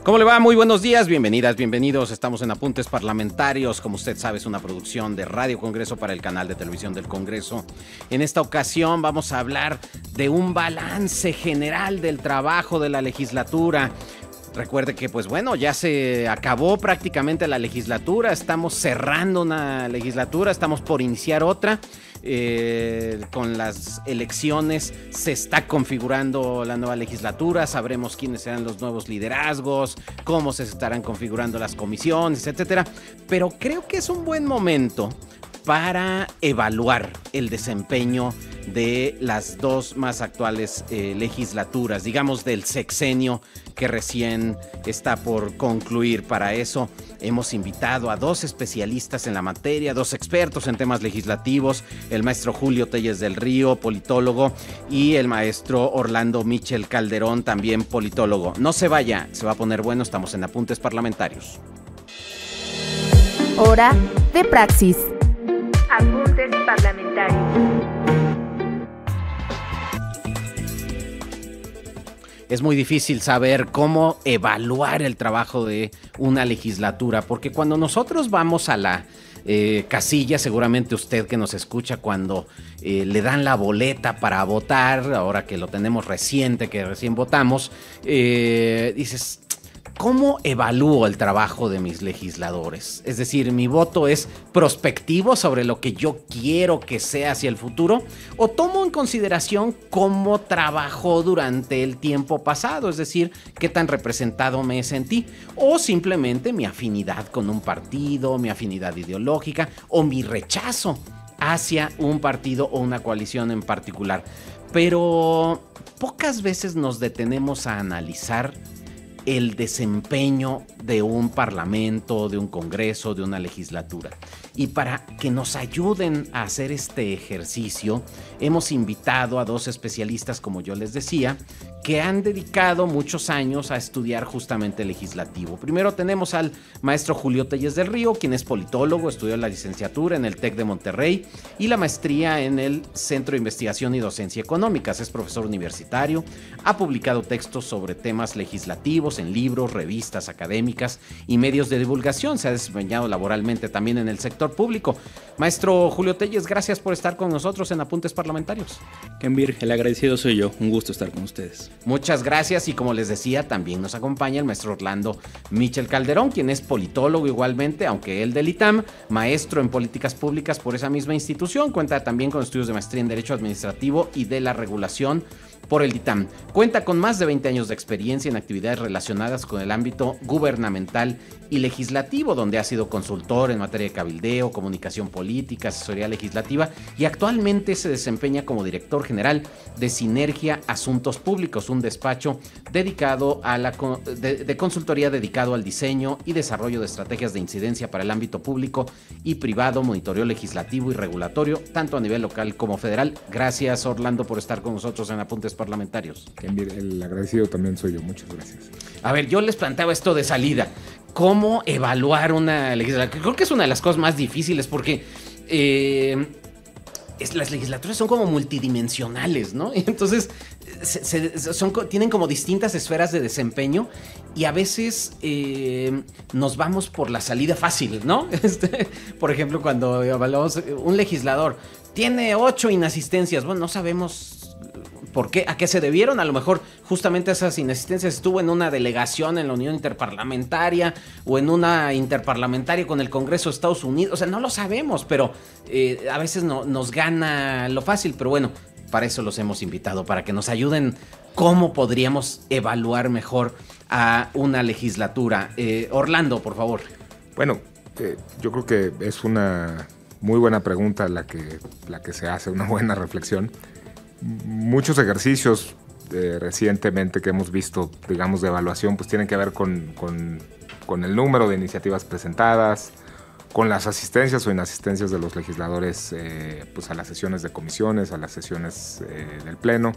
¿Cómo le va? Muy buenos días, bienvenidas, bienvenidos. Estamos en Apuntes Parlamentarios. Como usted sabe, es una producción de Radio Congreso para el canal de televisión del Congreso. En esta ocasión vamos a hablar de un balance general del trabajo de la legislatura. Recuerde que, pues bueno, ya se acabó prácticamente la legislatura, estamos cerrando una legislatura, estamos por iniciar otra. Con las elecciones se está configurando la nueva legislatura, sabremos quiénes serán los nuevos liderazgos, cómo se estarán configurando las comisiones, etcétera. Pero creo que es un buen momento para evaluar el desempeño de las dos más actuales legislaturas, digamos del sexenio que recién está por concluir. Para eso hemos invitado a dos especialistas en la materia, dos expertos en temas legislativos, el maestro Julio Telles del Río, politólogo, y el maestro Orlando Michel Calderón, también politólogo. No se vaya, se va a poner bueno, estamos en Apuntes Parlamentarios. Hora de praxis. Apuntes Parlamentarios. Es muy difícil saber cómo evaluar el trabajo de una legislatura, porque cuando nosotros vamos a la casilla, seguramente usted que nos escucha, cuando le dan la boleta para votar, ahora que lo tenemos reciente, que recién votamos, dices, ¿cómo evalúo el trabajo de mis legisladores? Es decir, ¿mi voto es prospectivo sobre lo que yo quiero que sea hacia el futuro? ¿O tomo en consideración cómo trabajó durante el tiempo pasado? Es decir, ¿qué tan representado me sentí? ¿O simplemente mi afinidad con un partido, mi afinidad ideológica o mi rechazo hacia un partido o una coalición en particular? Pero pocas veces nos detenemos a analizar el desempeño de un parlamento, de un congreso, de una legislatura. Y para que nos ayuden a hacer este ejercicio, hemos invitado a dos especialistas, como yo les decía, que han dedicado muchos años a estudiar justamente el legislativo. Primero tenemos al maestro Julio Telles del Río, quien es politólogo, estudió la licenciatura en el TEC de Monterrey y la maestría en el Centro de Investigación y Docencia Económicas. Es profesor universitario, ha publicado textos sobre temas legislativos en libros, revistas académicas y medios de divulgación. Se ha desempeñado laboralmente también en el sector público. Maestro Julio Telles, gracias por estar con nosotros en Apuntes Parlamentarios. Kenvir, el agradecido soy yo. Un gusto estar con ustedes. Muchas gracias, y como les decía, también nos acompaña el maestro Orlando Michel Calderón, quien es politólogo igualmente, aunque él del ITAM, maestro en políticas públicas por esa misma institución, cuenta también con estudios de maestría en Derecho Administrativo y de la Regulación por el ITAM. Cuenta con más de 20 años de experiencia en actividades relacionadas con el ámbito gubernamental y legislativo, donde ha sido consultor en materia de cabildeo, comunicación política, asesoría legislativa, y actualmente se desempeña como director general de Sinergia Asuntos Públicos, un despacho dedicado a de consultoría dedicado al diseño y desarrollo de estrategias de incidencia para el ámbito público y privado, monitoreo legislativo y regulatorio, tanto a nivel local como federal. Gracias, Orlando, por estar con nosotros en Apuntes Parlamentarios. El agradecido también soy yo, muchas gracias. A ver, yo les planteaba esto de salida. ¿Cómo evaluar una legislatura? Creo que es una de las cosas más difíciles porque las legislaturas son como multidimensionales, ¿no? Y entonces tienen como distintas esferas de desempeño y a veces nos vamos por la salida fácil, ¿no? Por ejemplo, cuando evaluamos un legislador, tiene 8 inasistencias. Bueno, no sabemos ¿por qué? ¿A qué se debieron? A lo mejor justamente esas inasistencias estuvo en una delegación en la Unión Interparlamentaria o en una interparlamentaria con el Congreso de Estados Unidos. O sea, no lo sabemos, pero a veces nos gana lo fácil. Pero bueno, para eso los hemos invitado, para que nos ayuden cómo podríamos evaluar mejor a una legislatura. Orlando, por favor. Bueno, yo creo que es una muy buena pregunta la que se hace, una buena reflexión. Muchos ejercicios recientemente que hemos visto, digamos, de evaluación, pues tienen que ver con el número de iniciativas presentadas, con las asistencias o inasistencias de los legisladores pues a las sesiones de comisiones, a las sesiones del Pleno.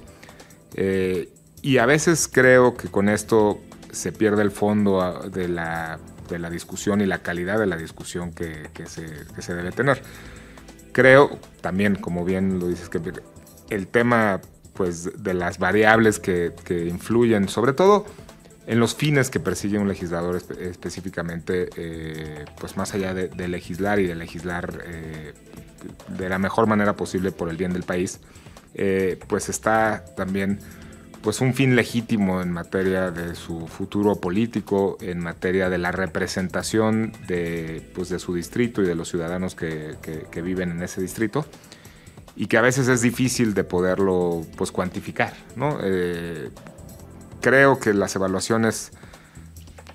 Y a veces creo que con esto se pierde el fondo de la discusión y la calidad de la discusión que se debe tener. Creo también, como bien lo dices, que el tema pues, de las variables que influyen, sobre todo en los fines que persigue un legislador específicamente, pues más allá de legislar y de legislar de la mejor manera posible por el bien del país, pues está también pues un fin legítimo en materia de su futuro político, en materia de la representación de su distrito y de los ciudadanos que viven en ese distrito, y que a veces es difícil de poderlo pues cuantificar, ¿no? Creo que las evaluaciones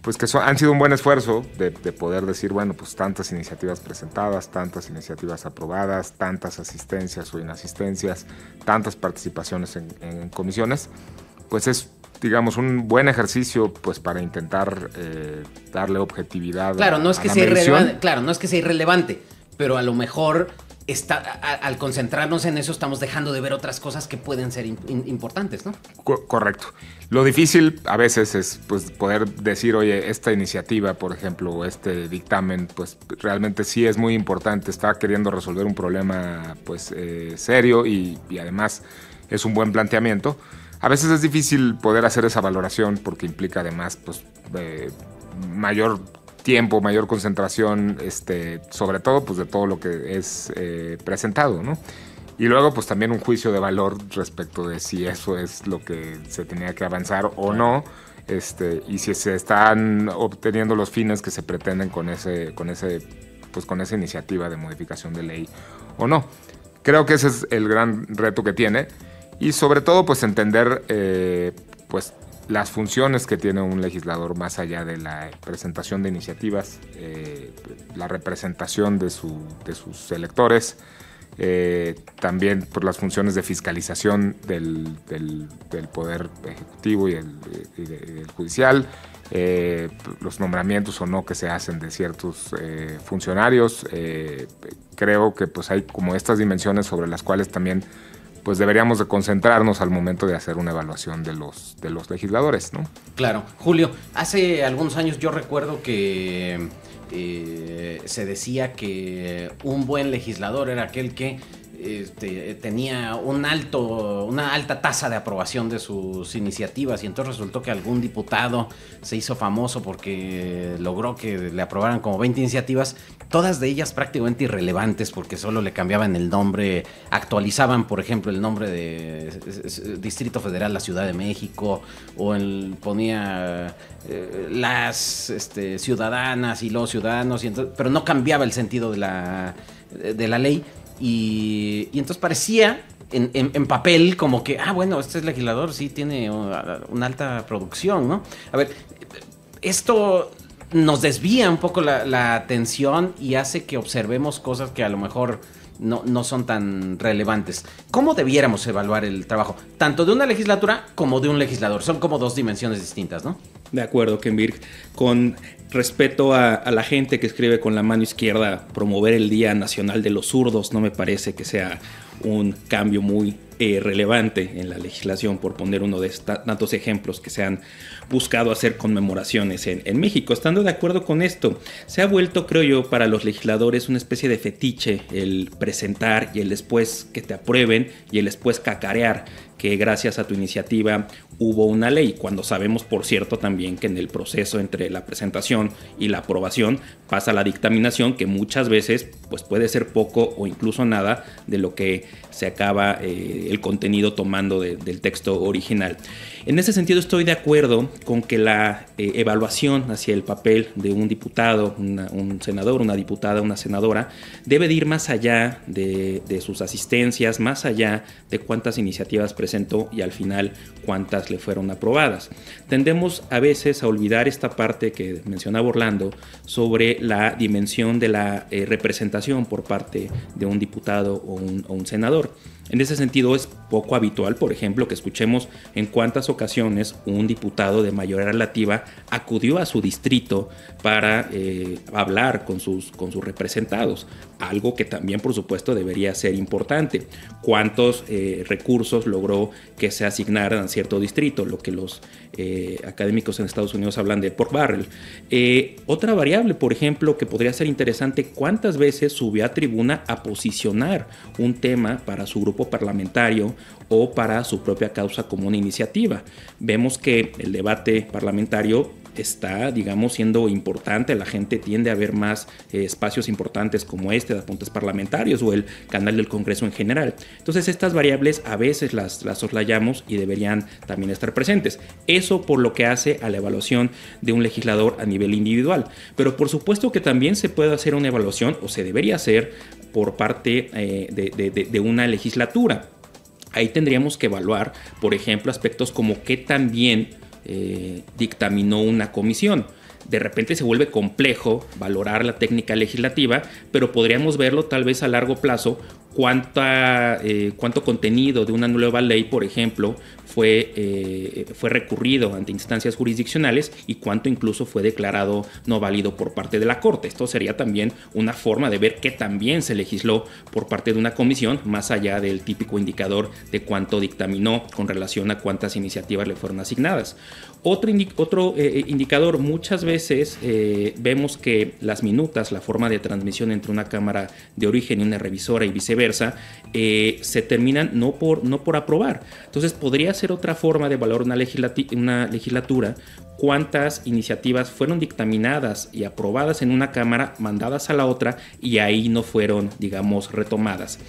pues que han sido un buen esfuerzo de poder decir, bueno, pues tantas iniciativas presentadas, tantas iniciativas aprobadas, tantas asistencias o inasistencias, tantas participaciones en comisiones, pues es, digamos, un buen ejercicio pues para intentar darle objetividad claro, no es que a la sea medición. irrelevante, claro, no es que sea irrelevante, pero a lo mejor al concentrarnos en eso estamos dejando de ver otras cosas que pueden ser importantes, ¿no? Correcto. Lo difícil a veces es pues poder decir, oye, esta iniciativa, por ejemplo, o este dictamen, pues realmente sí es muy importante, está queriendo resolver un problema pues serio y además es un buen planteamiento. A veces es difícil poder hacer esa valoración porque implica además pues mayor tiempo, mayor concentración, sobre todo pues de todo lo que es presentado, ¿no? Y luego pues también un juicio de valor respecto de si eso es lo que se tenía que avanzar o no, y si se están obteniendo los fines que se pretenden con esa iniciativa de modificación de ley o no. Creo que ese es el gran reto que tiene, y sobre todo pues entender pues las funciones que tiene un legislador más allá de la presentación de iniciativas, la representación de sus electores, también por las funciones de fiscalización del Poder Ejecutivo y del Judicial, los nombramientos o no que se hacen de ciertos funcionarios. Creo que pues hay como estas dimensiones sobre las cuales también pues deberíamos de concentrarnos al momento de hacer una evaluación de los legisladores, ¿no? Claro. Julio, hace algunos años yo recuerdo que se decía que un buen legislador era aquel que tenía una alta tasa de aprobación de sus iniciativas, y entonces resultó que algún diputado se hizo famoso porque logró que le aprobaran como 20 iniciativas, todas de ellas prácticamente irrelevantes porque solo le cambiaban el nombre, actualizaban por ejemplo el nombre de Distrito Federal, la Ciudad de México, o ponía las ciudadanas y los ciudadanos, pero no cambiaba el sentido de la ley. Y entonces parecía en papel como que, bueno, este legislador sí tiene una alta producción, ¿no? A ver, esto nos desvía un poco la atención y hace que observemos cosas que a lo mejor no son tan relevantes. ¿Cómo debiéramos evaluar el trabajo? Tanto de una legislatura como de un legislador. Son como dos dimensiones distintas, ¿no? De acuerdo, Kenvirg. Con respeto a la gente que escribe con la mano izquierda, promover el Día Nacional de los Zurdos no me parece que sea un cambio muy relevante en la legislación, por poner uno de tantos ejemplos que se han buscado hacer conmemoraciones en México. Estando de acuerdo con esto, se ha vuelto, creo yo, para los legisladores una especie de fetiche el presentar y el después que te aprueben y el después cacarear que gracias a tu iniciativa hubo una ley, cuando sabemos, por cierto, también que en el proceso entre la presentación y la aprobación pasa la dictaminación, que muchas veces pues puede ser poco o incluso nada de lo que se acaba el contenido tomando del texto original. En ese sentido estoy de acuerdo con que la evaluación hacia el papel de un diputado, un senador, una diputada, una senadora, debe de ir más allá de sus asistencias, más allá de cuántas iniciativas presentó y al final cuántas le fueron aprobadas. Tendemos a veces a olvidar esta parte que mencionaba Orlando sobre la dimensión de la representación por parte de un diputado o un senador. En ese sentido es poco habitual, por ejemplo, que escuchemos en cuántas ocasiones un diputado de mayoría relativa acudió a su distrito para hablar con sus representados, algo que también por supuesto debería ser importante. Cuántos recursos logró que se asignaran a cierto distrito, lo que los académicos en Estados Unidos hablan de por barrel. Otra variable, por ejemplo, que podría ser interesante, cuántas veces subió a tribuna a posicionar un tema para su grupo grupo parlamentario o para su propia causa como una iniciativa. Vemos que el debate parlamentario está, digamos, siendo importante. La gente tiende a ver más espacios importantes como este de apuntes parlamentarios o el canal del Congreso en general. Entonces estas variables a veces las soslayamos y deberían también estar presentes. Eso por lo que hace a la evaluación de un legislador a nivel individual. Pero por supuesto que también se puede hacer una evaluación, o se debería hacer, por parte de una legislatura. Ahí tendríamos que evaluar, por ejemplo, aspectos como qué tan bien dictaminó una comisión. De repente se vuelve complejo valorar la técnica legislativa, pero podríamos verlo tal vez a largo plazo, cuánto contenido de una nueva ley, por ejemplo, fue recurrido ante instancias jurisdiccionales y cuánto incluso fue declarado no válido por parte de la Corte. Esto sería también una forma de ver qué tan bien se legisló por parte de una comisión, más allá del típico indicador de cuánto dictaminó con relación a cuántas iniciativas le fueron asignadas. Otro indicador, muchas veces vemos que las minutas, la forma de transmisión entre una cámara de origen y una revisora y viceversa, se terminan no por aprobar. Entonces podría ser otra forma de evaluar una legislatura, cuántas iniciativas fueron dictaminadas y aprobadas en una cámara, mandadas a la otra y ahí no fueron, digamos, retomadas.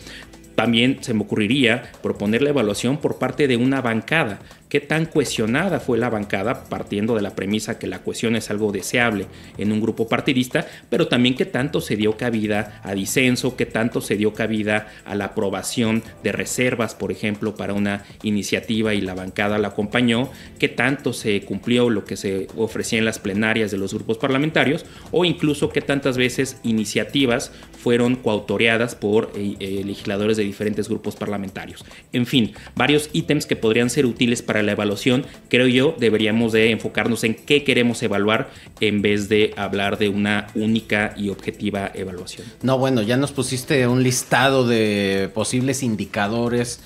También se me ocurriría proponer la evaluación por parte de una bancada. ¿Qué tan cohesionada fue la bancada? Partiendo de la premisa que la cohesión es algo deseable en un grupo partidista, pero también qué tanto se dio cabida a disenso, qué tanto se dio cabida a la aprobación de reservas, por ejemplo, para una iniciativa y la bancada la acompañó, qué tanto se cumplió lo que se ofrecía en las plenarias de los grupos parlamentarios, o incluso qué tantas veces iniciativas fueron coautoreadas por legisladores de diferentes grupos parlamentarios. En fin, varios ítems que podrían ser útiles para la evaluación. Creo yo deberíamos de enfocarnos en qué queremos evaluar en vez de hablar de una única y objetiva evaluación. No, bueno, ya nos pusiste un listado de posibles indicadores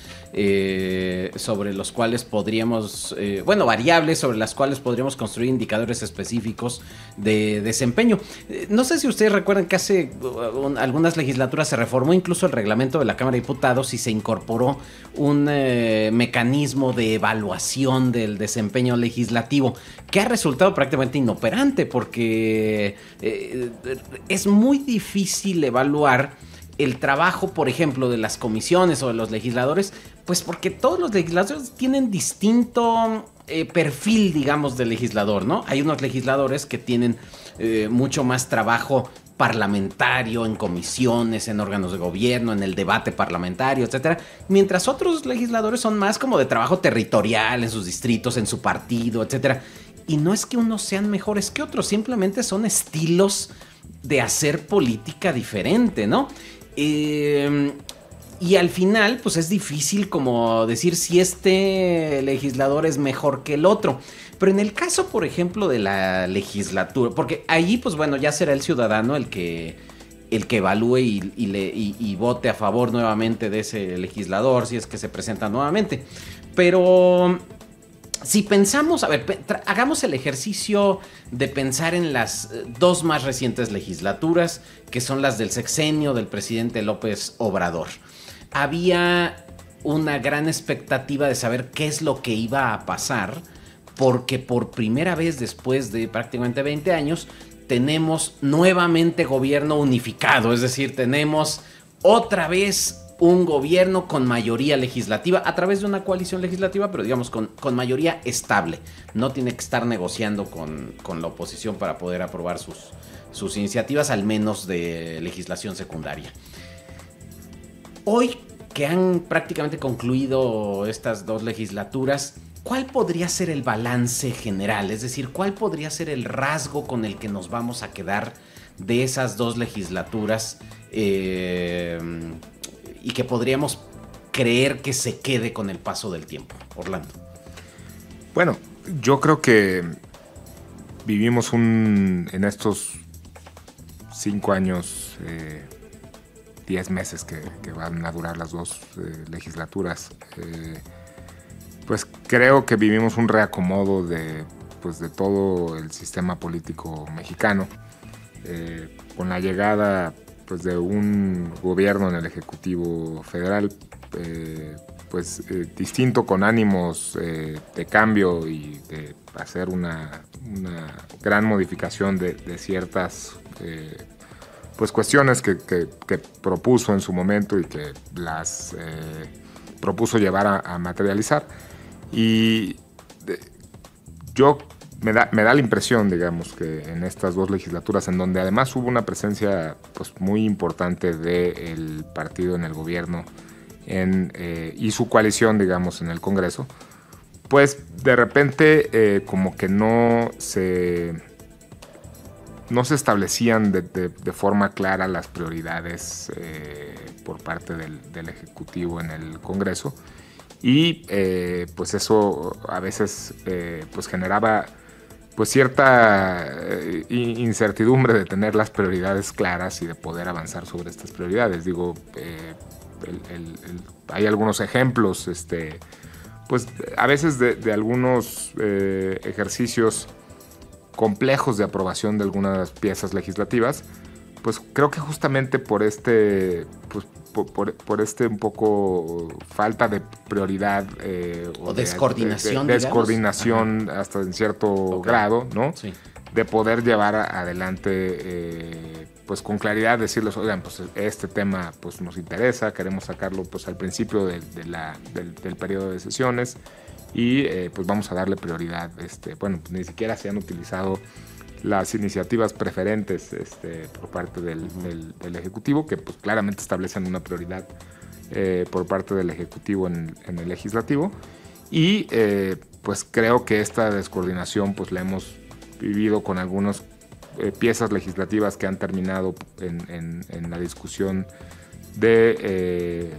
sobre los cuales podríamos, variables sobre las cuales podríamos construir indicadores específicos de desempeño. No sé si ustedes recuerdan que hace algunas legislaturas se reformó incluso el reglamento de la Cámara de Diputados y se incorporó un mecanismo de evaluación del desempeño legislativo que ha resultado prácticamente inoperante porque es muy difícil evaluar el trabajo, por ejemplo, de las comisiones o de los legisladores, pues porque todos los legisladores tienen distinto perfil, digamos, de legislador, ¿no? Hay unos legisladores que tienen mucho más trabajo parlamentario, en comisiones, en órganos de gobierno, en el debate parlamentario, etcétera, mientras otros legisladores son más como de trabajo territorial, en sus distritos, en su partido, etcétera. Y no es que unos sean mejores que otros, simplemente son estilos de hacer política diferente, ¿no? Y al final, pues es difícil como decir si este legislador es mejor que el otro. Pero en el caso, por ejemplo, de la legislatura, porque allí, pues bueno, ya será el ciudadano el que evalúe y vote a favor nuevamente de ese legislador, si es que se presenta nuevamente. Pero si pensamos, a ver, hagamos el ejercicio de pensar en las dos más recientes legislaturas, que son las del sexenio del presidente López Obrador. Había una gran expectativa de saber qué es lo que iba a pasar, porque por primera vez después de prácticamente 20 años tenemos nuevamente gobierno unificado, es decir, tenemos otra vez un gobierno con mayoría legislativa a través de una coalición legislativa, pero digamos con mayoría estable. No tiene que estar negociando con la oposición para poder aprobar sus iniciativas, al menos de legislación secundaria. Hoy que han prácticamente concluido estas dos legislaturas, ¿cuál podría ser el balance general? Es decir, ¿cuál podría ser el rasgo con el que nos vamos a quedar de esas dos legislaturas y que podríamos creer que se quede con el paso del tiempo? Orlando. Bueno, yo creo que vivimos en estos 5 años, 10 meses que van a durar las dos legislaturas, pues creo que vivimos un reacomodo de todo el sistema político mexicano, con la llegada pues de un gobierno en el Ejecutivo Federal distinto, con ánimos de cambio y de hacer una gran modificación de ciertas pues cuestiones que propuso en su momento y que las propuso llevar a materializar. Y yo me da la impresión, digamos, que en estas dos legislaturas, en donde además hubo una presencia pues muy importante del partido en el gobierno y su coalición, digamos, en el Congreso, pues de repente como que no se establecían de forma clara las prioridades por parte del Ejecutivo en el Congreso, y pues eso a veces pues generaba pues cierta incertidumbre de tener las prioridades claras y de poder avanzar sobre estas prioridades. Digo, hay algunos ejemplos, pues a veces de algunos ejercicios complejos de aprobación de algunas piezas legislativas, pues creo que justamente por por un poco falta de prioridad o descoordinación, descoordinación hasta en cierto grado, ¿no? Sí. De poder llevar adelante pues con claridad, decirles, oigan, pues este tema pues nos interesa, queremos sacarlo pues al principio del periodo de sesiones y pues vamos a darle prioridad. Bueno, pues ni siquiera se han utilizado las iniciativas preferentes por parte del Ejecutivo, que pues claramente establecen una prioridad por parte del Ejecutivo en el Legislativo, y pues creo que esta descoordinación pues la hemos vivido con algunas piezas legislativas que han terminado en la discusión de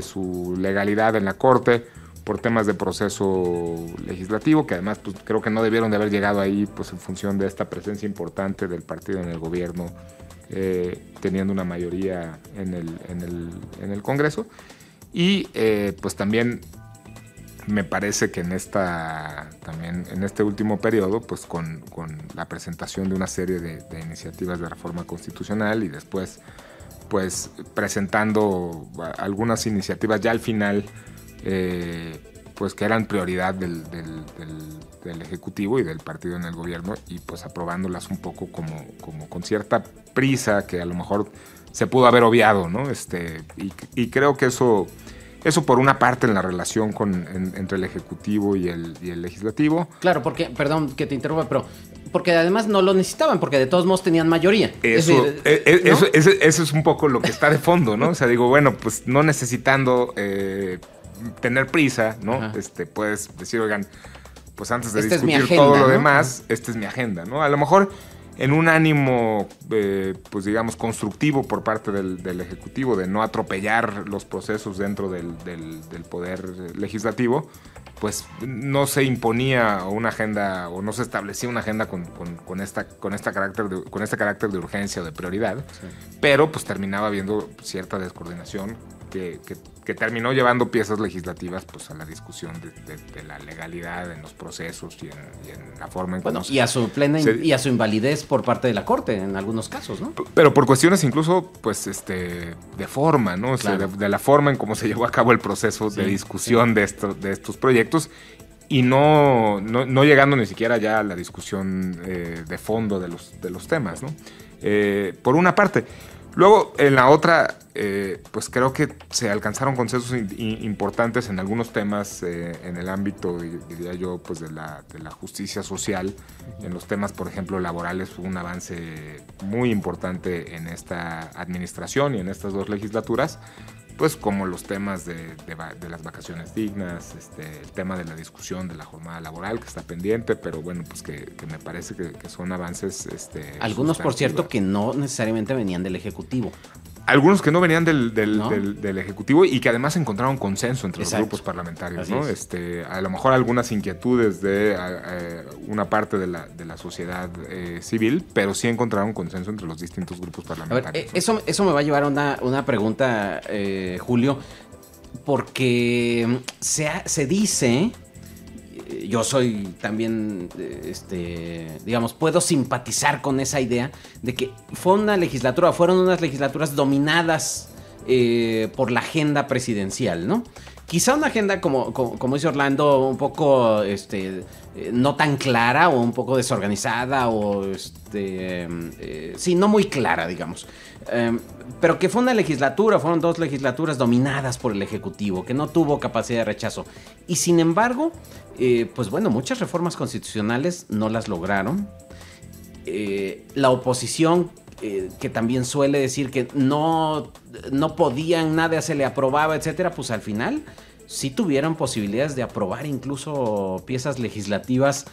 su legalidad en la Corte, por temas de proceso legislativo, que además pues, creo que no debieron de haber llegado ahí pues, en función de esta presencia importante del partido en el gobierno, teniendo una mayoría en el Congreso. Y pues también me parece que en este último periodo, pues con la presentación de una serie de iniciativas de reforma constitucional y después pues presentando algunas iniciativas ya al final, pues que eran prioridad del Ejecutivo y del partido en el gobierno, y pues aprobándolas un poco como con cierta prisa que a lo mejor se pudo haber obviado, ¿no? Y creo que eso por una parte en la relación entre el Ejecutivo y el Legislativo. Claro, porque, perdón que te interrumpa, pero porque además no lo necesitaban, porque de todos modos tenían mayoría. Eso es un poco lo que está de fondo, ¿no? O sea, digo, bueno, pues no necesitando tener prisa, ¿no? Puedes decir, oigan, pues antes de discutir agenda, todo lo demás, esta es mi agenda, ¿no? A lo mejor en un ánimo, pues digamos, constructivo por parte del Ejecutivo, de no atropellar los procesos dentro del Poder Legislativo, pues no se imponía una agenda o no se establecía una agenda con este carácter de urgencia o de prioridad, sí. Pero pues terminaba habiendo cierta descoordinación que terminó llevando piezas legislativas pues a la discusión de la legalidad en los procesos y en la forma en cómo y a su plena y a su invalidez por parte de la Corte en algunos casos, ¿no? Pero por cuestiones incluso pues de forma, ¿no? O sea, claro. de la forma en cómo se llevó a cabo el proceso de discusión de estos proyectos, y no llegando ni siquiera ya a la discusión de fondo de los temas, ¿no? Por una parte. Luego, en la otra, pues creo que se alcanzaron consensos importantes en algunos temas en el ámbito, diría yo, pues de la justicia social. En los temas, por ejemplo, laborales, hubo un avance muy importante en esta administración y en estas dos legislaturas, pues como los temas de las vacaciones dignas, el tema de la discusión de la jornada laboral que está pendiente, pero bueno, pues que me parece que son avances. Algunos, por cierto, que no necesariamente venían del Ejecutivo. Algunos que no venían del Ejecutivo y que además encontraron consenso entre los grupos parlamentarios, ¿no? A lo mejor algunas inquietudes de una parte de la sociedad civil, pero sí encontraron consenso entre los distintos grupos parlamentarios. A ver, eso me va a llevar a una pregunta, Julio, porque se dice, yo soy también, digamos, puedo simpatizar con esa idea de que fueron unas legislaturas dominadas por la agenda presidencial, ¿no? Quizá una agenda, como dice Orlando, un poco no tan clara o un poco desorganizada o sí, no muy clara, digamos. Pero que fue una legislatura, fueron 2 legislaturas dominadas por el Ejecutivo, que no tuvo capacidad de rechazo. Y sin embargo, pues bueno, muchas reformas constitucionales no las lograron. La oposición, que también suele decir que no podían, nada se le aprobaba, etcétera, pues al final sí tuvieron posibilidades de aprobar incluso piezas legislativas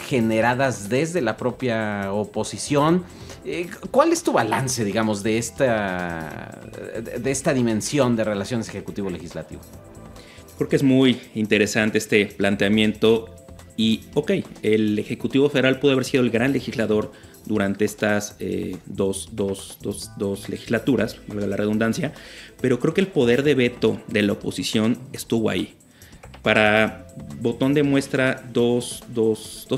generadas desde la propia oposición. ¿Cuál es tu balance, digamos, de esta dimensión de relaciones ejecutivo-legislativo? Creo que es muy interesante este planteamiento y, el Ejecutivo Federal pudo haber sido el gran legislador durante estas dos legislaturas, valga la redundancia, pero creo que el poder de veto de la oposición estuvo ahí. Para botón de muestra, dos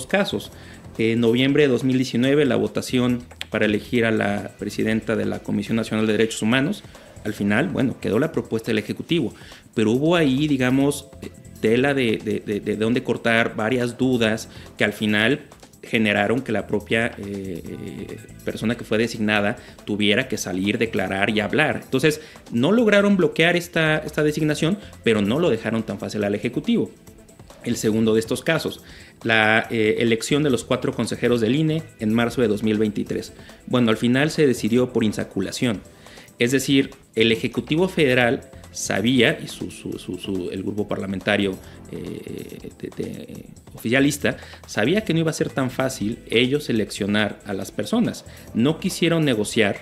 casos. En noviembre de 2019, la votación para elegir a la presidenta de la Comisión Nacional de Derechos Humanos, al final, quedó la propuesta del Ejecutivo, pero hubo ahí, digamos, tela de dónde cortar, varias dudas que al final generaron que la propia persona que fue designada tuviera que salir, declarar y hablar. Entonces, no lograron bloquear esta designación, pero no lo dejaron tan fácil al Ejecutivo. El segundo de estos casos, la elección de los 4 consejeros del INE en marzo de 2023. Al final se decidió por insaculación. Es decir, el Ejecutivo Federal sabía, y el grupo parlamentario oficialista sabía que no iba a ser tan fácil ellos seleccionar a las personas. No quisieron negociar,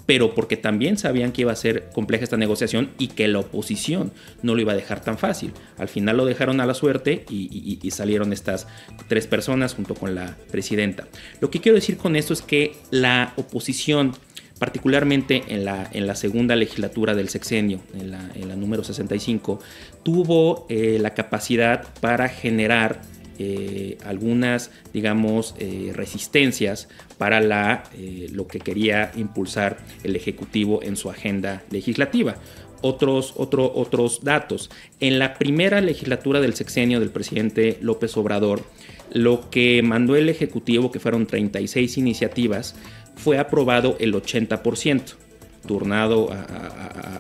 pero porque también sabían que iba a ser compleja esta negociación y que la oposición no lo iba a dejar tan fácil. Al final lo dejaron a la suerte y salieron estas 3 personas junto con la presidenta. Lo que quiero decir con esto es que la oposición, particularmente en la segunda legislatura del sexenio, en la número 65, tuvo la capacidad para generar algunas, digamos, resistencias para lo que quería impulsar el Ejecutivo en su agenda legislativa. Otros datos. En la primera legislatura del sexenio del presidente López Obrador, lo que mandó el Ejecutivo, que fueron 36 iniciativas, fue aprobado el 80%, turnado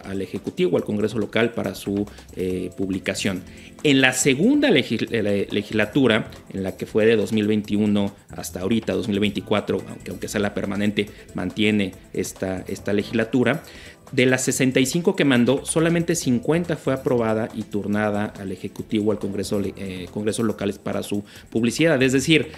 al Ejecutivo, al Congreso local para su publicación. En la segunda legislatura, en la que fue de 2021 hasta ahorita, 2024, aunque sea la permanente, mantiene esta legislatura, de las 65 que mandó, solamente 50 fue aprobada y turnada al Ejecutivo, al Congresos locales para su publicidad. Es decir,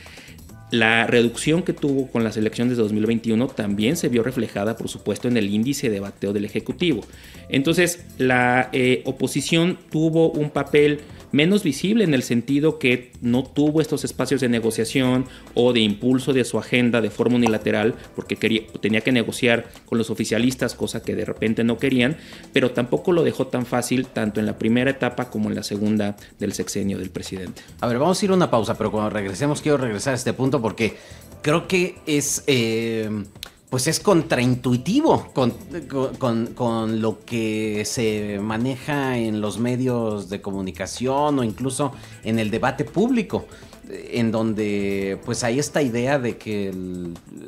la reducción que tuvo con las elecciones de 2021 también se vio reflejada, por supuesto, en el índice de bateo del Ejecutivo. Entonces, la oposición tuvo un papel menos visible en el sentido que no tuvo estos espacios de negociación o de impulso de su agenda de forma unilateral, porque tenía que negociar con los oficialistas, cosa que de repente no querían, pero tampoco lo dejó tan fácil tanto en la primera etapa como en la segunda del sexenio del presidente. A ver, vamos a ir a una pausa, pero cuando regresemos quiero regresar a este punto porque creo que es contraintuitivo con lo que se maneja en los medios de comunicación o incluso en el debate público, en donde pues hay esta idea de que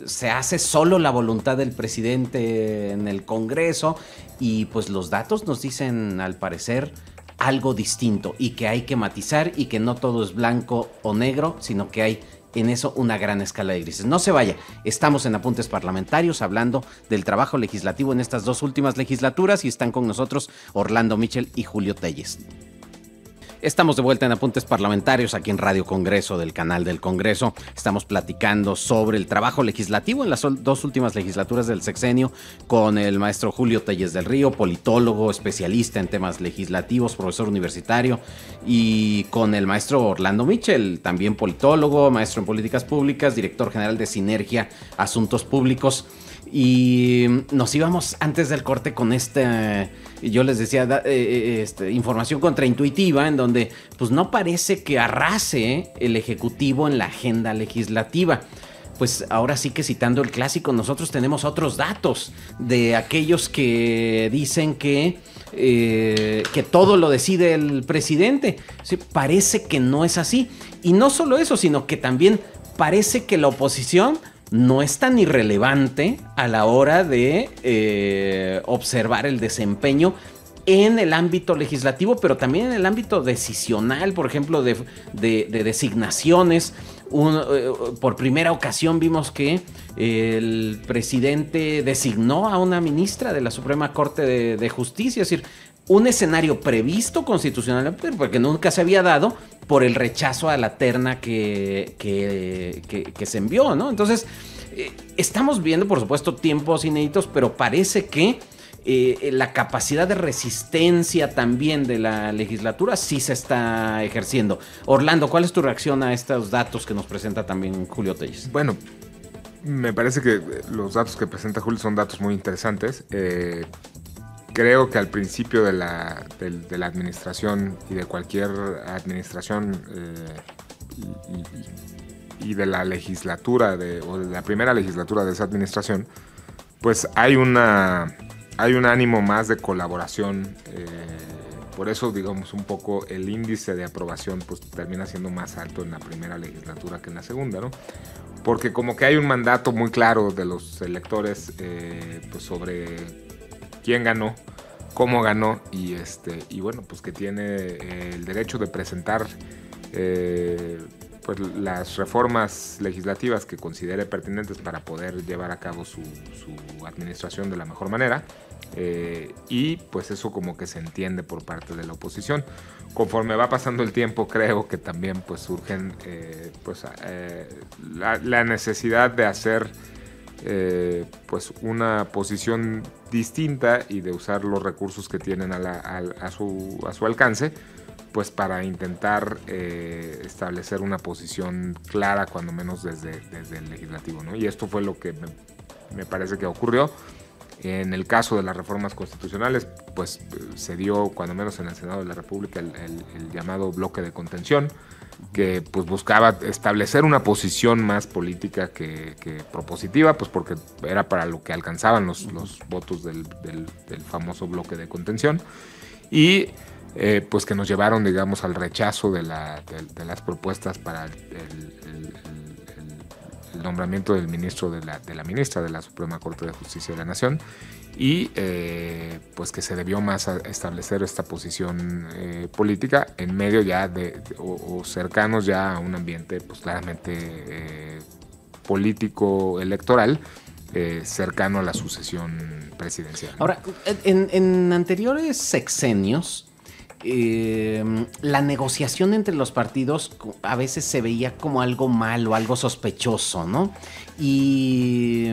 se hace solo la voluntad del presidente en el Congreso y pues los datos nos dicen al parecer algo distinto y que hay que matizar y que no todo es blanco o negro, sino que hay en eso una gran escala de grises. No se vaya, estamos en Apuntes Parlamentarios hablando del trabajo legislativo en estas 2 últimas legislaturas y están con nosotros Orlando Mitchell y Julio Telles. Estamos de vuelta en Apuntes Parlamentarios aquí en Radio Congreso del canal del Congreso. Estamos platicando sobre el trabajo legislativo en las 2 últimas legislaturas del sexenio con el maestro Julio Telles del Río, politólogo, especialista en temas legislativos, profesor universitario, y con el maestro Orlando Mitchell, también politólogo, maestro en políticas públicas, director general de Sinergia Asuntos Públicos. Y nos íbamos antes del corte con yo les decía, información contraintuitiva en donde pues no parece que arrase el Ejecutivo en la agenda legislativa. pues ahora sí que citando el clásico, nosotros tenemos otros datos de aquellos que dicen que todo lo decide el presidente. Sí, parece que no es así. Y no solo eso, sino que también parece que la oposición no es tan irrelevante a la hora de observar el desempeño en el ámbito legislativo, pero también en el ámbito decisional, por ejemplo, de designaciones. Por primera ocasión vimos que el presidente designó a una ministra de la Suprema Corte de Justicia, es decir, un escenario previsto constitucional, porque nunca se había dado por el rechazo a la terna que se envió, ¿no? Entonces, estamos viendo, por supuesto, tiempos inéditos, pero parece que la capacidad de resistencia también de la legislatura sí se está ejerciendo. Orlando, ¿cuál es tu reacción a estos datos que nos presenta también Julio Telles? Bueno, me parece que los datos que presenta Julio son datos muy interesantes. Creo que al principio de la administración y de cualquier administración y de la legislatura o de la primera legislatura de esa administración, pues hay un ánimo más de colaboración. Por eso, digamos, un poco el índice de aprobación pues termina siendo más alto en la primera legislatura que en la segunda, ¿no? Porque como que hay un mandato muy claro de los electores pues sobre quién ganó, cómo ganó y bueno, pues que tiene el derecho de presentar pues las reformas legislativas que considere pertinentes para poder llevar a cabo su administración de la mejor manera. Y pues eso como que se entiende por parte de la oposición. Conforme va pasando el tiempo, creo que también pues surgen la necesidad de hacer pues una posición distinta y de usar los recursos que tienen a su alcance, pues para intentar establecer una posición clara, cuando menos desde el legislativo, ¿no? Y esto fue lo que me parece que ocurrió. En el caso de las reformas constitucionales, pues se dio, cuando menos en el Senado de la República, el llamado bloque de contención, que pues buscaba establecer una posición más política que propositiva, pues porque era para lo que alcanzaban los votos del famoso bloque de contención, y pues que nos llevaron, digamos, al rechazo de las propuestas para el nombramiento del ministro de la ministra de la Suprema Corte de Justicia de la Nación, y pues que se debió más a establecer esta posición política en medio ya o cercanos ya a un ambiente pues claramente político electoral, cercano a la sucesión presidencial. Ahora, en anteriores sexenios, la negociación entre los partidos a veces se veía como algo malo, algo sospechoso, ¿no? Y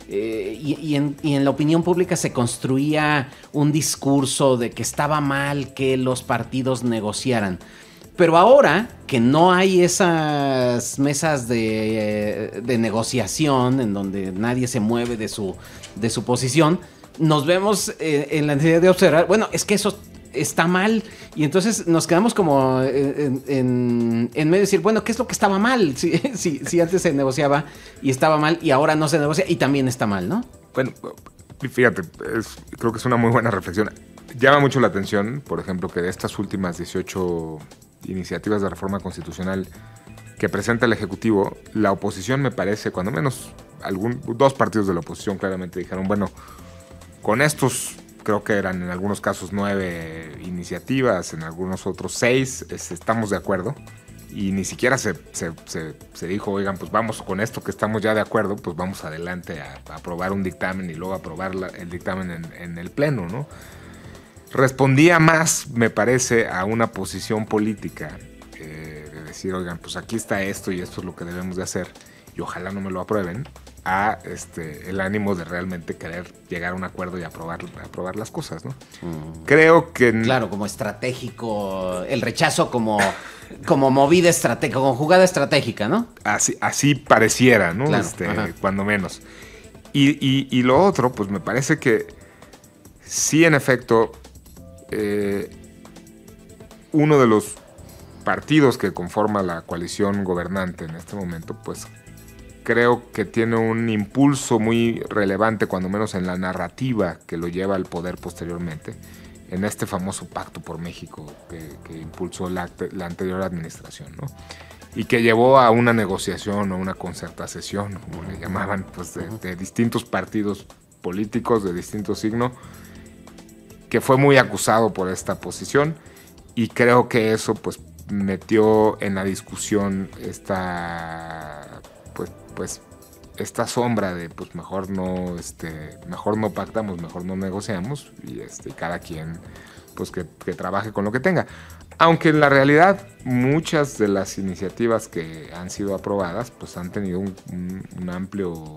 en la opinión pública se construía un discurso de que estaba mal que los partidos negociaran. Pero ahora que no hay esas mesas de negociación en donde nadie se mueve de su posición, nos vemos en la necesidad de observar, bueno, es que eso está mal, y entonces nos quedamos como en medio de decir, bueno, ¿qué es lo que estaba mal? Si antes se negociaba y estaba mal, y ahora no se negocia y también está mal, ¿no? Bueno, fíjate, creo que es una muy buena reflexión. Llama mucho la atención, por ejemplo, que de estas últimas 18 iniciativas de reforma constitucional que presenta el Ejecutivo, la oposición, me parece, cuando menos dos partidos de la oposición claramente dijeron, bueno, con estos, creo que eran en algunos casos 9 iniciativas, en algunos otros 6, estamos de acuerdo. Y ni siquiera se dijo, oigan, pues vamos con esto que estamos ya de acuerdo, pues vamos adelante a aprobar un dictamen y luego aprobar el dictamen en el Pleno, ¿no? Respondía más, me parece, a una posición política, de decir, oigan, pues aquí está esto y esto es lo que debemos de hacer y ojalá no me lo aprueben, a el ánimo de realmente querer llegar a un acuerdo y aprobar las cosas, ¿no? Creo que... Claro, como estratégico, el rechazo como movida estratégica, como jugada estratégica, ¿no? Así pareciera, ¿no? Claro, cuando menos. Y lo otro, pues me parece que sí, en efecto, uno de los partidos que conforma la coalición gobernante en este momento, pues creo que tiene un impulso muy relevante, cuando menos en la narrativa que lo lleva al poder posteriormente, en este famoso Pacto por México que impulsó la anterior administración, ¿no? Y que llevó a una negociación o una concertación, como le llamaban, pues de distintos partidos políticos de distinto signo, que fue muy acusado por esta posición, y creo que eso pues metió en la discusión esta esta sombra de pues mejor no pactamos, mejor no negociamos, y cada quien pues que trabaje con lo que tenga. Aunque en la realidad muchas de las iniciativas que han sido aprobadas pues han tenido un amplio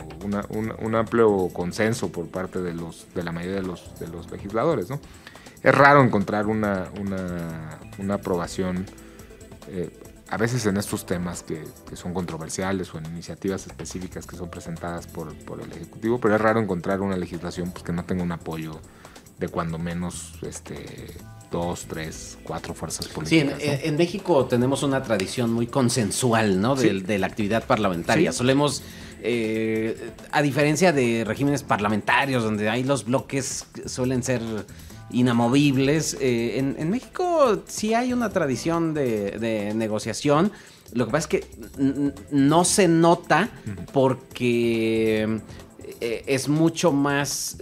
consenso por parte de la mayoría de los legisladores, ¿no? Es raro encontrar una aprobación, a veces en estos temas que son controversiales o en iniciativas específicas que son presentadas por el Ejecutivo, pero es raro encontrar una legislación pues que no tenga un apoyo de cuando menos 2, 3, 4 fuerzas políticas. Sí, ¿no? En México tenemos una tradición muy consensual, ¿no? Sí. De la actividad parlamentaria. Sí. Solemos, a diferencia de regímenes parlamentarios donde ahí los bloques suelen ser inamovibles, en México sí hay una tradición de negociación. Lo que pasa es que no se nota porque es mucho más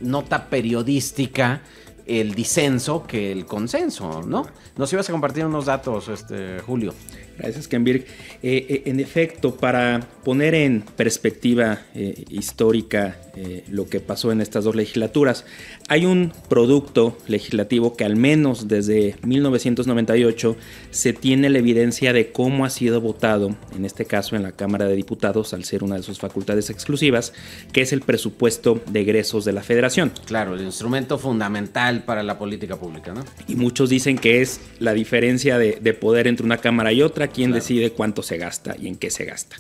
nota periodística el disenso que el consenso, ¿no? Nos ibas a compartir unos datos, Julio. Gracias, Kenvirk. En efecto, para poner en perspectiva histórica lo que pasó en estas dos legislaturas, hay un producto legislativo que al menos desde 1998 se tiene la evidencia de cómo ha sido votado, en este caso en la Cámara de Diputados, al ser una de sus facultades exclusivas, que es el presupuesto de egresos de la Federación. Claro, el instrumento fundamental para la política pública, ¿no? Y muchos dicen que es la diferencia de poder entre una Cámara y otra, quién decide cuánto se gasta y en qué se gasta.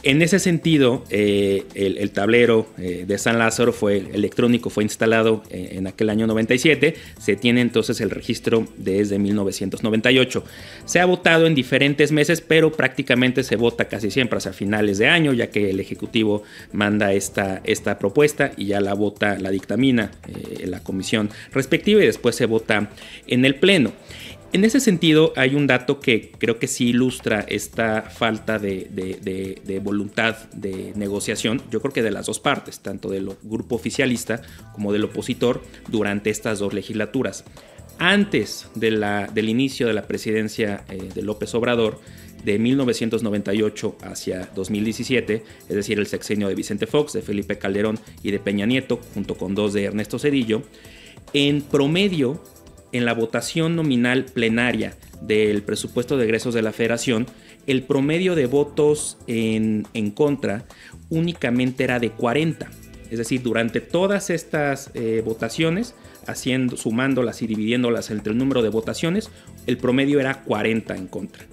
En ese sentido, el tablero de San Lázaro electrónico fue instalado en aquel año 97. Se tiene entonces el registro desde 1998. Se ha votado en diferentes meses, pero prácticamente se vota casi siempre hacia finales de año, ya que el Ejecutivo manda esta propuesta y ya la vota, la dictamina la comisión respectiva y después se vota en el Pleno. En ese sentido, hay un dato que creo que sí ilustra esta falta de voluntad de negociación, yo creo que de las dos partes, tanto del grupo oficialista como del opositor, durante estas dos legislaturas. Antes del inicio de la presidencia de López Obrador, de 1998 hacia 2017, es decir, el sexenio de Vicente Fox, de Felipe Calderón y de Peña Nieto, junto con 2 de Ernesto Zedillo, en promedio, en la votación nominal plenaria del presupuesto de egresos de la Federación, el promedio de votos en contra únicamente era de 40. Es decir, durante todas estas votaciones, sumándolas y dividiéndolas entre el número de votaciones, el promedio era 40 en contra.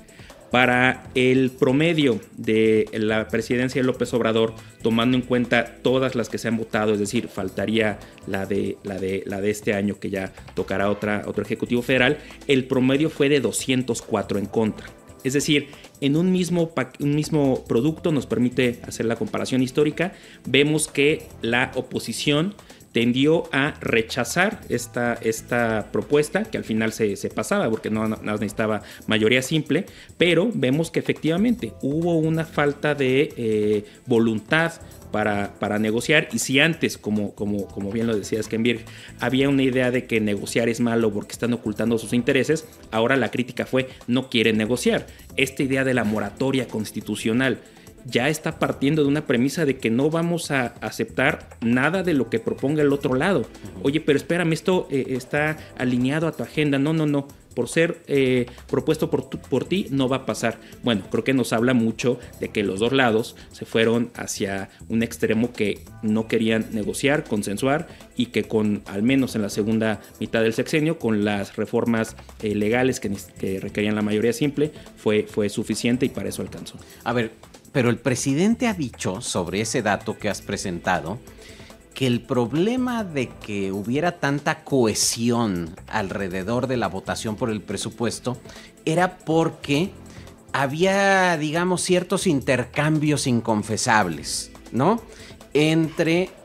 Para el promedio de la presidencia de López Obrador, tomando en cuenta todas las que se han votado, es decir, faltaría la de este año que ya tocará otro Ejecutivo Federal, el promedio fue de 204 en contra. Es decir, en un mismo producto, nos permite hacer la comparación histórica, vemos que la oposición tendió a rechazar esta propuesta, que al final se pasaba porque no necesitaba mayoría simple, pero vemos que efectivamente hubo una falta de voluntad para negociar, y si antes, como bien lo decía Kenvirk, había una idea de que negociar es malo porque están ocultando sus intereses, ahora la crítica fue no quieren negociar. Esta idea de la moratoria constitucional ya está partiendo de una premisa de que no vamos a aceptar nada de lo que proponga el otro lado. Oye, pero espérame, esto está alineado a tu agenda. No. Por ser propuesto por ti, no va a pasar. Bueno, creo que nos habla mucho de que los dos lados se fueron hacia un extremo que no querían negociar, consensuar, y que al menos en la segunda mitad del sexenio, con las reformas legales que requerían la mayoría simple, fue suficiente y para eso alcanzó. A ver, pero el presidente ha dicho sobre ese dato que has presentado que el problema de que hubiera tanta cohesión alrededor de la votación por el presupuesto era porque había, digamos, ciertos intercambios inconfesables, ¿no? En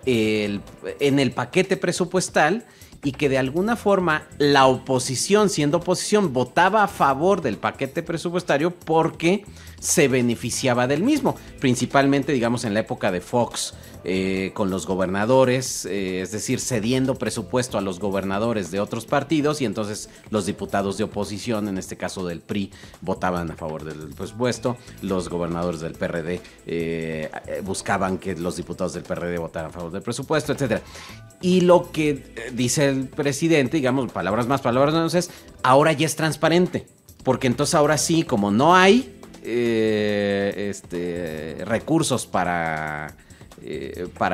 el paquete presupuestal, y que de alguna forma la oposición, siendo oposición, votaba a favor del paquete presupuestario porque se beneficiaba del mismo, principalmente, digamos, en la época de Fox, con los gobernadores, es decir, cediendo presupuesto a los gobernadores de otros partidos, y entonces los diputados de oposición, en este caso del PRI, votaban a favor del presupuesto, los gobernadores del PRD buscaban que los diputados del PRD votaran a favor del presupuesto, etcétera. Y lo que dice el presidente, digamos, palabras más, palabras menos, es ahora ya es transparente, porque entonces ahora sí, como no hay recursos para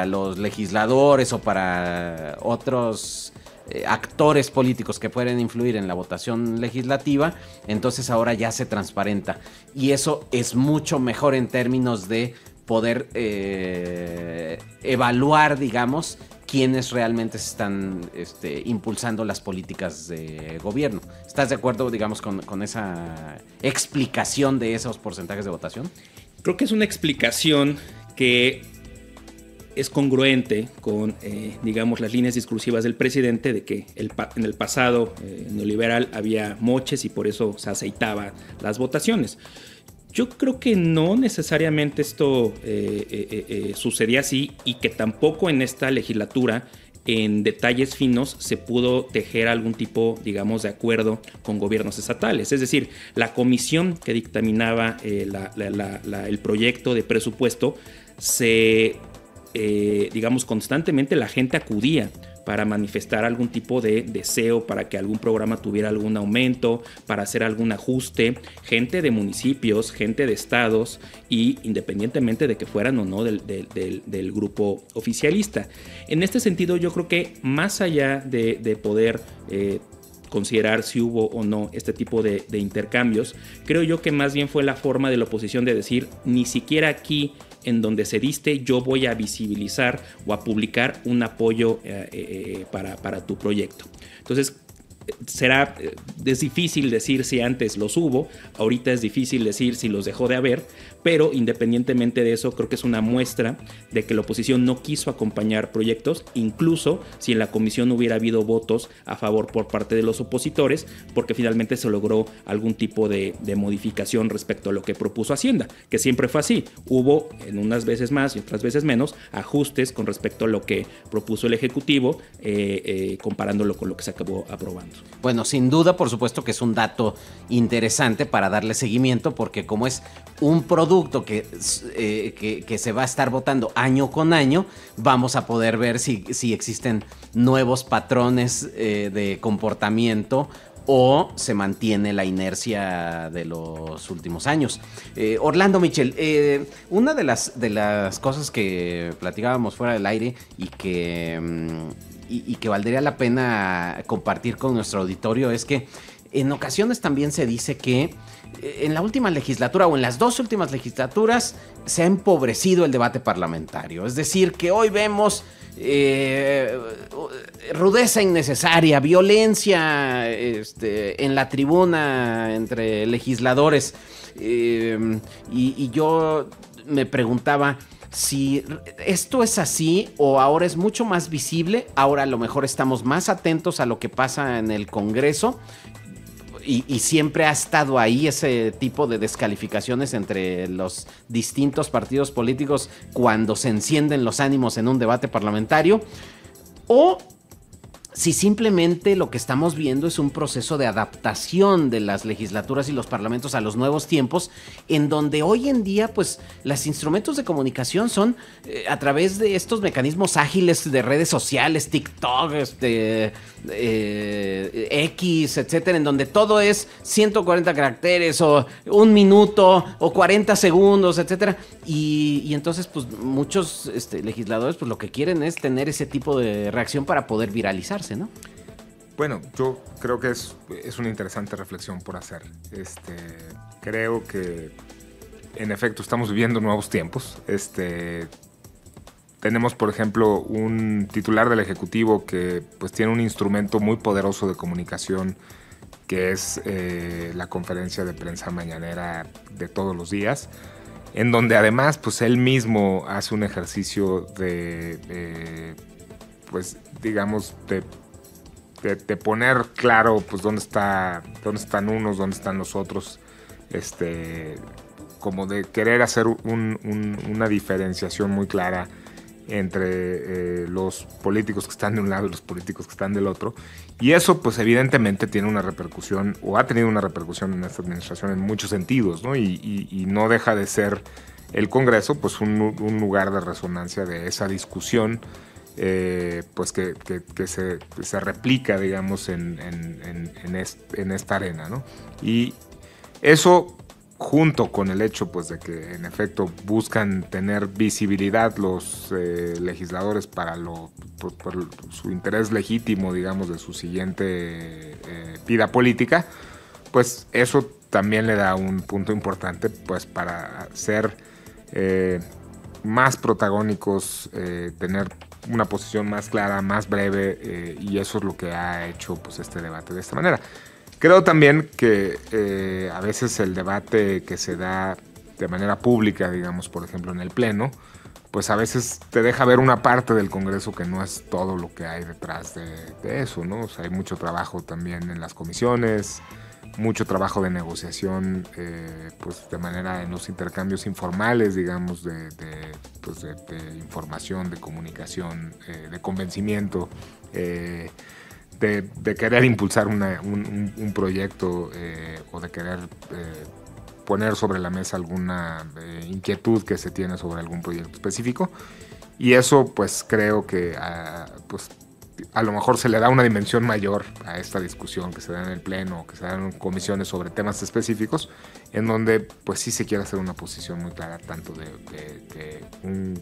los legisladores o para otros actores políticos que pueden influir en la votación legislativa, entonces ahora ya se transparenta. Y eso es mucho mejor en términos de poder evaluar, digamos, quiénes realmente están impulsando las políticas de gobierno. ¿Estás de acuerdo, digamos, con esa explicación de esos porcentajes de votación? Creo que es una explicación que es congruente con, digamos, las líneas discursivas del presidente de que en el pasado neoliberal había moches y por eso se aceitaba las votaciones. Yo creo que no necesariamente esto sucedía así, y que tampoco en esta legislatura en detalles finos se pudo tejer algún tipo, digamos, de acuerdo con gobiernos estatales. Es decir, la comisión que dictaminaba el proyecto de presupuesto digamos, constantemente la gente acudía para manifestar algún tipo de deseo, para que algún programa tuviera algún aumento, para hacer algún ajuste, gente de municipios, gente de estados, y independientemente de que fueran o no del grupo oficialista. En este sentido, yo creo que más allá de poder considerar si hubo o no este tipo de intercambios, creo yo que más bien fue la forma de la oposición de decir, ni siquiera aquí en donde se diste yo voy a visibilizar o a publicar un apoyo para tu proyecto. Entonces, es difícil decir si antes los hubo, ahorita es difícil decir si los dejó de haber, pero independientemente de eso, creo que es una muestra de que la oposición no quiso acompañar proyectos, incluso si en la comisión hubiera habido votos a favor por parte de los opositores, porque finalmente se logró algún tipo de modificación respecto a lo que propuso Hacienda, que siempre fue así. Hubo, en unas veces más y otras veces menos, ajustes con respecto a lo que propuso el Ejecutivo, comparándolo con lo que se acabó aprobando. Bueno, sin duda, por supuesto que es un dato interesante para darle seguimiento, porque como es un producto que se va a estar votando año con año, vamos a poder ver si existen nuevos patrones de comportamiento o se mantiene la inercia de los últimos años. Orlando Michel, una de las cosas que platicábamos fuera del aire y que valdría la pena compartir con nuestro auditorio es que en ocasiones también se dice que en la última legislatura o en las dos últimas legislaturas se ha empobrecido el debate parlamentario. Es decir, que hoy vemos rudeza innecesaria, violencia en la tribuna entre legisladores. Y yo me preguntaba si esto es así o ahora es mucho más visible. Ahora a lo mejor estamos más atentos a lo que pasa en el Congreso. Y siempre ha estado ahí ese tipo de descalificaciones entre los distintos partidos políticos cuando se encienden los ánimos en un debate parlamentario. O si simplemente lo que estamos viendo es un proceso de adaptación de las legislaturas y los parlamentos a los nuevos tiempos, en donde hoy en día pues los instrumentos de comunicación son a través de estos mecanismos ágiles de redes sociales, TikTok, X, etcétera, en donde todo es 140 caracteres o un minuto o 40 segundos, etcétera. Y entonces pues muchos legisladores pues lo que quieren es tener ese tipo de reacción para poder viralizarse, ¿no? Bueno, yo creo que es una interesante reflexión por hacer. Creo que en efecto estamos viviendo nuevos tiempos. Tenemos, por ejemplo, un titular del Ejecutivo que pues tiene un instrumento muy poderoso de comunicación que es la conferencia de prensa mañanera de todos los días, en donde además pues él mismo hace un ejercicio de pues digamos de poner claro pues dónde están unos, dónde están los otros, como de querer hacer una diferenciación muy clara entre los políticos que están de un lado y los políticos que están del otro. Y eso pues evidentemente tiene una repercusión, o ha tenido una repercusión en esta administración en muchos sentidos, ¿no? Y no deja de ser el Congreso pues un lugar de resonancia de esa discusión, pues que se replica, digamos, en esta arena, ¿no? Y eso, junto con el hecho pues de que en efecto buscan tener visibilidad los legisladores por su interés legítimo, digamos, de su siguiente vida política, pues eso también le da un punto importante pues para ser más protagónicos, tener una posición más clara, más breve, y eso es lo que ha hecho pues este debate de esta manera. Creo también que a veces el debate que se da de manera pública, digamos, por ejemplo, en el Pleno, pues a veces te deja ver una parte del Congreso que no es todo lo que hay detrás de eso, ¿no? O sea, hay mucho trabajo también en las comisiones, mucho trabajo de negociación, pues de manera en los intercambios informales, digamos, de información, de comunicación, de convencimiento, de querer impulsar un proyecto, o de querer poner sobre la mesa alguna inquietud que se tiene sobre algún proyecto específico. Y eso pues creo que pues a lo mejor se le da una dimensión mayor a esta discusión que se da en el Pleno, que se dan en comisiones sobre temas específicos, en donde pues sí se quiere hacer una posición muy clara, tanto de un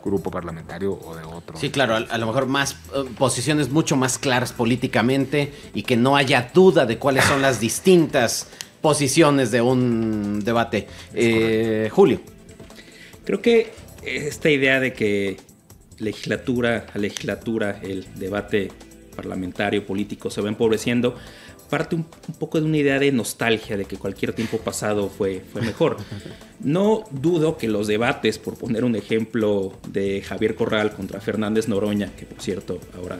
grupo parlamentario o de otro. Sí, claro, a lo mejor más posiciones mucho más claras políticamente, y que no haya duda de cuáles son las distintas posiciones de un debate. Julio. Creo que esta idea de que legislatura a legislatura el debate parlamentario político se va empobreciendo parte un poco de una idea de nostalgia, de que cualquier tiempo pasado fue mejor. No dudo que los debates, por poner un ejemplo de Javier Corral contra Fernández Noroña, que por cierto ahora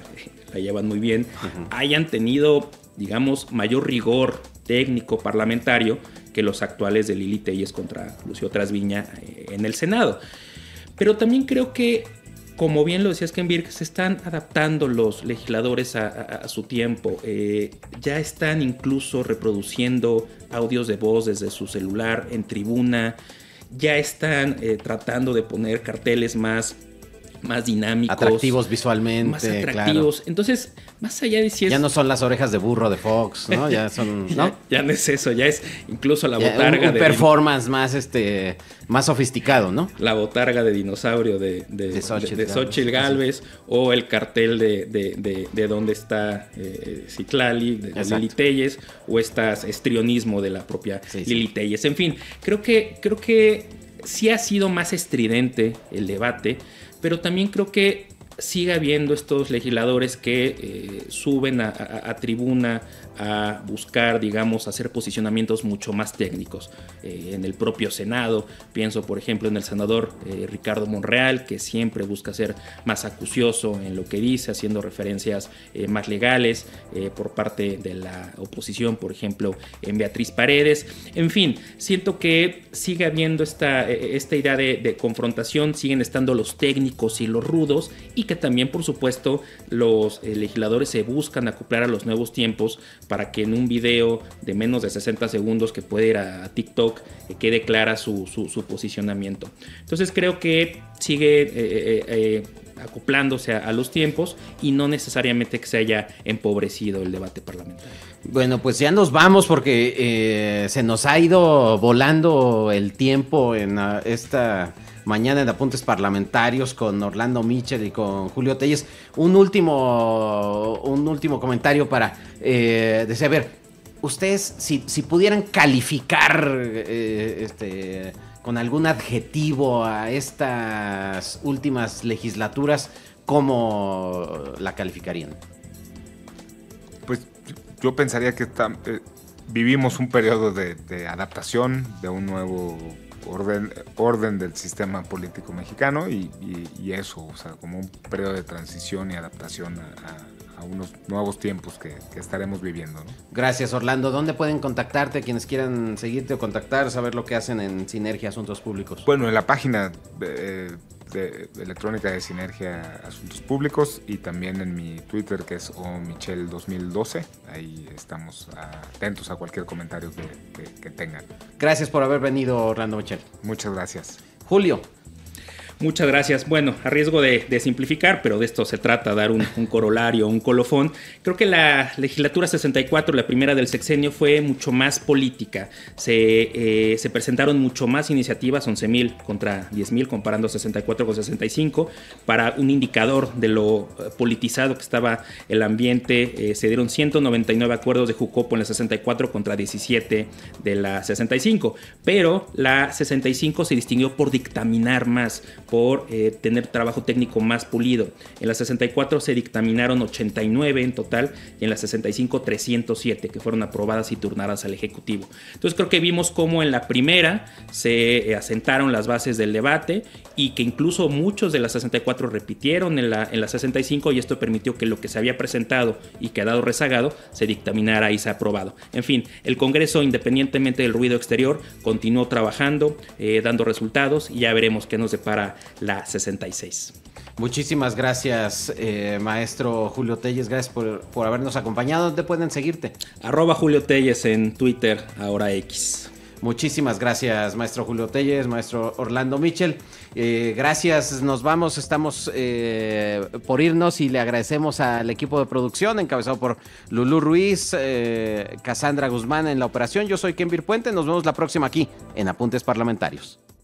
la llevan muy bien, hayan tenido, digamos, mayor rigor técnico parlamentario que los actuales de Lili Téllez contra Lucio Trasviña en el Senado. Pero también creo que, como bien lo decías, Kenvirk, se están adaptando los legisladores a su tiempo. Ya están incluso reproduciendo audios de voz desde su celular en tribuna. Ya están tratando de poner carteles más dinámicos. Atractivos visualmente. Más atractivos. Claro. Entonces, más allá de si es... Ya no son las orejas de burro de Fox, ¿no? Ya son... ¿no? Ya no es eso, ya es incluso la botarga un performance más sofisticado, ¿no? La botarga de dinosaurio de Xóchitl Gálvez, o el cartel de dónde está Citlali, de Lili Téllez, o estrionismo de la propia Lili Téllez. En fin, creo que sí ha sido más estridente el debate, pero también creo que sigue habiendo estos legisladores que suben a tribuna a buscar, digamos, hacer posicionamientos mucho más técnicos. En el propio Senado, pienso por ejemplo en el senador Ricardo Monreal, que siempre busca ser más acucioso en lo que dice, haciendo referencias más legales, por parte de la oposición, por ejemplo en Beatriz Paredes. En fin, siento que sigue habiendo esta idea de confrontación, siguen estando los técnicos y los rudos, y que también por supuesto los legisladores se buscan acoplar a los nuevos tiempos, para que en un video de menos de 60 segundos que puede ir a TikTok quede clara su posicionamiento. Entonces creo que sigue acoplándose a los tiempos, y no necesariamente que se haya empobrecido el debate parlamentario. Bueno, pues ya nos vamos, porque se nos ha ido volando el tiempo en esta mañana en Apuntes Parlamentarios con Orlando Mitchell y con Julio Téllez. Un último comentario para decir, a ver, ustedes si pudieran calificar con algún adjetivo a estas últimas legislaturas, ¿cómo la calificarían? Pues yo pensaría que vivimos un periodo de adaptación, de un nuevo orden del sistema político mexicano y eso, o sea, como un periodo de transición y adaptación a unos nuevos tiempos que estaremos viviendo, ¿no? Gracias, Orlando. ¿Dónde pueden contactarte quienes quieran seguirte o contactar, saber lo que hacen en Sinergia Asuntos Públicos? Bueno, en la página electrónica de Sinergia Asuntos Públicos y también en mi Twitter, que es omichel2012. Ahí estamos atentos a cualquier comentario que tengan. Gracias por haber venido, Orlando Michel. Muchas gracias. Julio. Muchas gracias. Bueno, a riesgo de simplificar, pero de esto se trata, dar un corolario, un colofón. Creo que la legislatura 64, la primera del sexenio, fue mucho más política. Se presentaron mucho más iniciativas, 11,000 contra 10,000, comparando 64 con 65, para un indicador de lo politizado que estaba el ambiente. Se dieron 199 acuerdos de Jucopo en la 64 contra 17 de la 65, pero la 65 se distinguió por dictaminar más, por tener trabajo técnico más pulido. En la 64 se dictaminaron 89 en total y en la 65 307 que fueron aprobadas y turnadas al Ejecutivo. Entonces creo que vimos cómo en la primera se asentaron las bases del debate y que incluso muchos de la 64 repitieron en la 65 y esto permitió que lo que se había presentado y quedado rezagado se dictaminara y se aprobado. En fin, el Congreso, independientemente del ruido exterior, continuó trabajando, dando resultados y ya veremos qué nos depara la 66. Muchísimas gracias, maestro Julio Telles. Gracias por habernos acompañado. ¿Dónde pueden seguirte? @Julio Telles en Twitter, ahora X. Muchísimas gracias, maestro Julio Telles, maestro Orlando Michel. Gracias, nos vamos, estamos por irnos y le agradecemos al equipo de producción encabezado por Lulú Ruiz, Cassandra Guzmán en la operación. Yo soy Kenvir Puente, nos vemos la próxima aquí en Apuntes Parlamentarios.